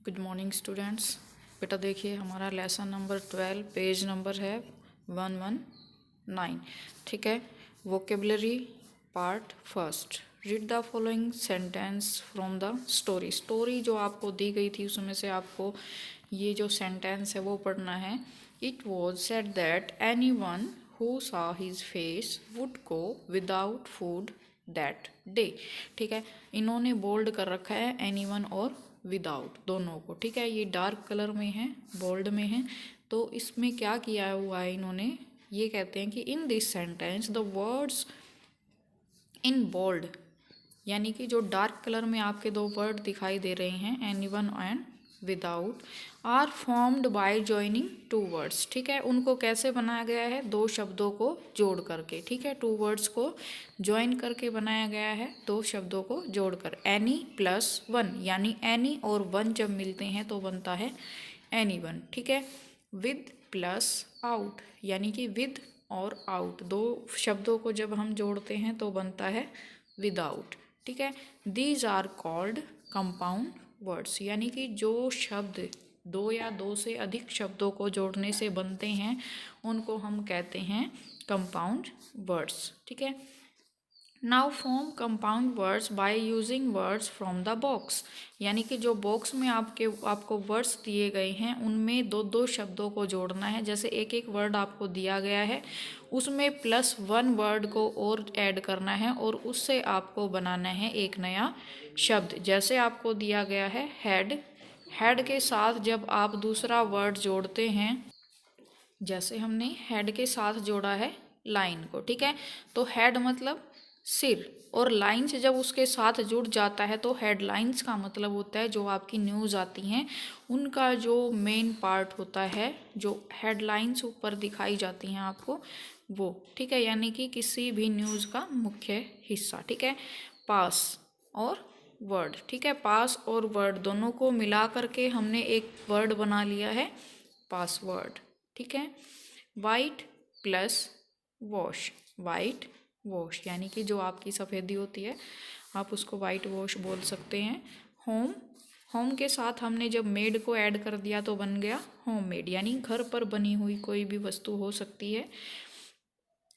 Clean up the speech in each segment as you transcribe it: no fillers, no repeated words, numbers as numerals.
Good morning students. बेटा देखिए हमारा लेसन नंबर 12 पेज नंबर है 119। ठीक है। Vocabulary part first. Read the following sentence from the story जो आपको दी गई थी उसमें से आपको ये जो सेंटेंस है वो पढ़ना है। It was said that any one who saw his face would go without food that day. ठीक है। इन्होंने बोल्ड कर रखा है एनी वन और विदाउट दोनों को। ठीक है। ये डार्क कलर में है, बोल्ड में है। तो इसमें क्या किया हुआ है इन्होंने, ये कहते हैं कि in this sentence the words in bold, यानी कि जो डार्क कलर में आपके दो वर्ड दिखाई दे रहे हैं anyone and without are formed by joining two words. ठीक है। उनको कैसे बनाया गया है, दो शब्दों को जोड़ करके। ठीक है। टू वर्ड्स को ज्वाइन करके बनाया गया है, दो शब्दों को जोड़कर। एनी प्लस वन, यानी एनी और वन जब मिलते हैं तो बनता है एनी वन। ठीक है। विद प्लस आउट, यानी कि विद और आउट दो शब्दों को जब हम जोड़ते हैं तो बनता है विदाउट। ठीक है। These are called compound words, यानी कि जो शब्द दो या दो से अधिक शब्दों को जोड़ने से बनते हैं उनको हम कहते हैं कंपाउंड वर्ड्स। ठीक है। Now form compound words by using words from the box, यानी कि जो बॉक्स में आपको वर्ड्स दिए गए हैं उनमें दो दो शब्दों को जोड़ना है। जैसे एक एक वर्ड आपको दिया गया है उसमें प्लस वन वर्ड को और ऐड करना है और उससे आपको बनाना है एक नया शब्द। जैसे आपको दिया गया है हेड, हेड के साथ जब आप दूसरा वर्ड जोड़ते हैं, जैसे हमने हेड के साथ जोड़ा है लाइन को। ठीक है। तो हेड मतलब सिर, और लाइंस जब उसके साथ जुड़ जाता है तो हेडलाइंस का मतलब होता है जो आपकी न्यूज़ आती हैं उनका जो मेन पार्ट होता है, जो हेडलाइंस ऊपर दिखाई जाती हैं आपको वो। ठीक है। यानी कि किसी भी न्यूज़ का मुख्य हिस्सा। ठीक है। पास और वर्ड। ठीक है। पास और वर्ड दोनों को मिला करके हमने एक वर्ड बना लिया है पासवर्ड। ठीक है। White plus wash, white wash, यानी कि जो आपकी सफ़ेदी होती है आप उसको वाइट वॉश बोल सकते हैं। होम, होम के साथ हमने जब मेड को ऐड कर दिया तो बन गया होम मेड, यानी घर पर बनी हुई कोई भी वस्तु हो सकती है।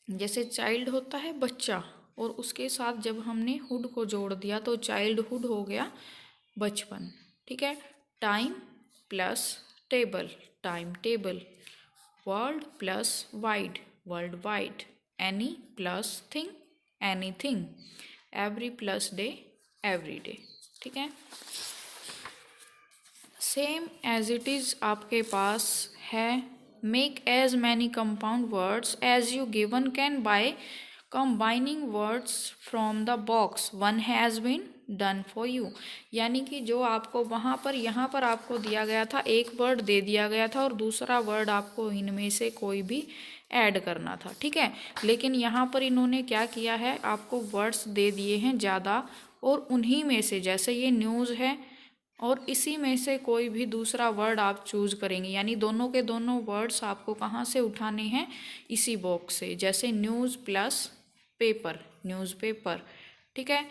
जैसे चाइल्ड होता है बच्चा, और उसके साथ जब हमने हुड को जोड़ दिया तो चाइल्डहुड हो गया बचपन। ठीक है। Time plus table, time table. World plus wide, world wide. Any plus thing, anything. Every plus day, every day. ठीक है। सेम एज इट इज़ आपके पास है make as many compound words as you given can by combining words from the box one has been done for you, यानी कि जो आपको वहाँ पर यहाँ पर आपको दिया गया था एक वर्ड दे दिया गया था और दूसरा वर्ड आपको इनमें से कोई भी ऐड करना था। ठीक है। लेकिन यहाँ पर इन्होंने क्या किया है, आपको वर्ड्स दे दिए हैं ज़्यादा और उन्हीं में से, जैसे ये न्यूज़ है और इसी में से कोई भी दूसरा वर्ड आप चूज़ करेंगे, यानी दोनों के दोनों वर्ड्स आपको कहाँ से उठाने हैं, इसी बॉक्स से। जैसे न्यूज़ प्लस पेपर, न्यूज़पेपर। ठीक है।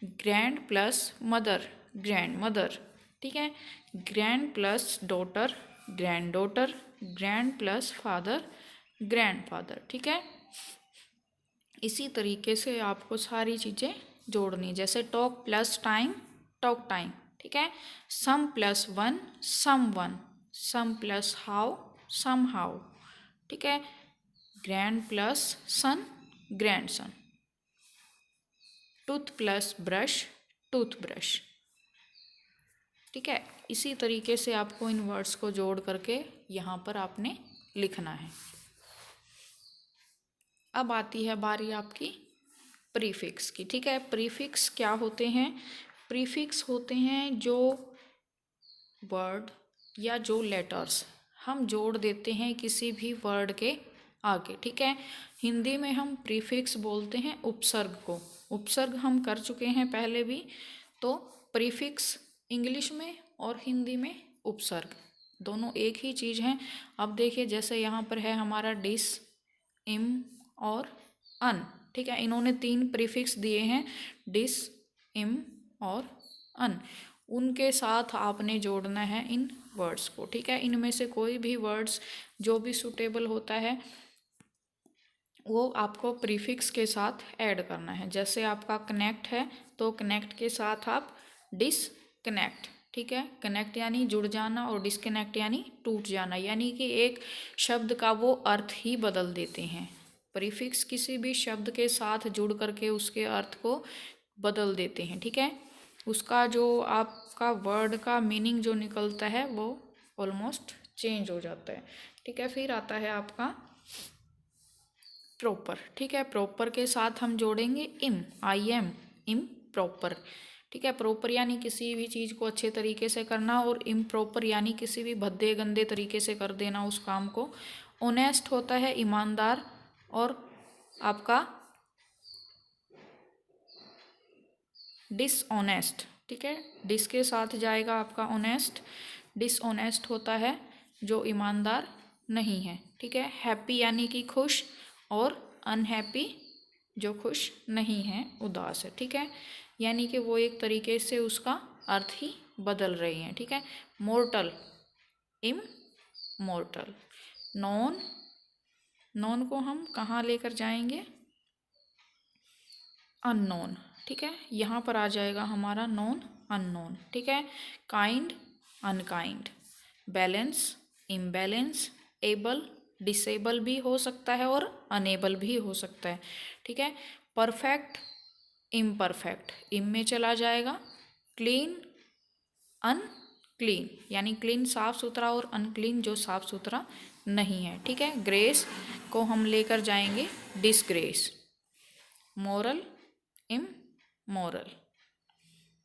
Grand plus mother, grand mother. ठीक है। Grand plus daughter, grand daughter. Grand plus father, grand father. ठीक है। इसी तरीके से आपको सारी चीज़ें जोड़नी, जैसे talk plus time, talk time. ठीक है। Some plus one, some one. Some plus how, some how. ठीक है। Grand plus son, grand son. Tooth plus brush, tooth brush. ठीक है। इसी तरीके से आपको इन वर्ड्स को जोड़ करके यहाँ पर आपने लिखना है। अब आती है बारी आपकी प्रीफिक्स की। ठीक है। प्रीफिक्स क्या होते हैं, प्रीफिक्स होते हैं जो वर्ड या जो लेटर्स हम जोड़ देते हैं किसी भी वर्ड के आगे। ठीक है। हिंदी में हम प्रीफिक्स बोलते हैं उपसर्ग को, उपसर्ग हम कर चुके हैं पहले भी। तो प्रीफिक्स इंग्लिश में और हिंदी में उपसर्ग दोनों एक ही चीज़ हैं। अब देखिए जैसे यहाँ पर है हमारा डिस, इम और अन। ठीक है। इन्होंने तीन प्रीफिक्स दिए हैं, डिस, इम और अन। उनके साथ आपने जोड़ना है इन वर्ड्स को, ठीक है। इनमें से कोई भी वर्ड्स जो भी सूटेबल होता है वो आपको प्रीफिक्स के साथ ऐड करना है। जैसे आपका कनेक्ट है तो कनेक्ट के साथ आप डिसकनेक्ट, ठीक है। कनेक्ट यानी जुड़ जाना और डिसकनेक्ट यानी टूट जाना, यानी कि एक शब्द का वो अर्थ ही बदल देते हैं। प्रीफिक्स किसी भी शब्द के साथ जुड़ करके उसके अर्थ को बदल देते हैं, ठीक है। उसका जो आपका वर्ड का मीनिंग जो निकलता है वो ऑलमोस्ट चेंज हो जाता है, ठीक है। फिर आता है आपका प्रॉपर, ठीक है। प्रॉपर के साथ हम जोड़ेंगे इम, आई एम, इम प्रॉपर, ठीक है। प्रॉपर यानी किसी भी चीज़ को अच्छे तरीके से करना और इम्प्रॉपर यानी किसी भी भद्दे गंदे तरीके से कर देना उस काम को। ऑनेस्ट होता है ईमानदार, और आपका डिसऑनेस्ट, ठीक है। डिस के साथ जाएगा आपका ऑनेस्ट। डिसऑनेस्ट होता है जो ईमानदार नहीं है, ठीक है। हैप्पी यानी कि खुश, और अनहैप्पी जो खुश नहीं है, उदास है, ठीक है। यानी कि वो एक तरीके से उसका अर्थ ही बदल रही हैं, ठीक है। मोर्टल, इम मोर्टल। नॉन, नॉन को हम कहाँ लेकर जाएंगे, अननोन, ठीक है। यहाँ पर आ जाएगा हमारा नॉन अननोन, ठीक है। Kind, unkind. Balance, imbalance. Able, disable भी हो सकता है और अनेबल भी हो सकता है, ठीक है। परफेक्ट, इम्परफेक्ट, इम में चला जाएगा। क्लीन, अनक्लीन, यानी क्लीन साफ सुथरा और अनक्लीन जो साफ सुथरा नहीं है, ठीक है। ग्रेस को हम लेकर जाएंगे disgrace. Moral, immoral.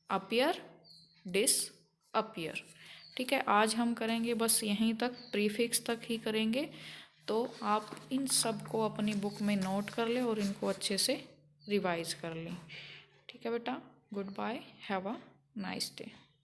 Appear, disappear, ठीक है। आज हम करेंगे बस यहीं तक, प्रीफिक्स तक ही करेंगे। तो आप इन सब को अपनी बुक में नोट कर लें और इनको अच्छे से रिवाइज कर लें, ठीक है बेटा। Goodbye, have a nice day.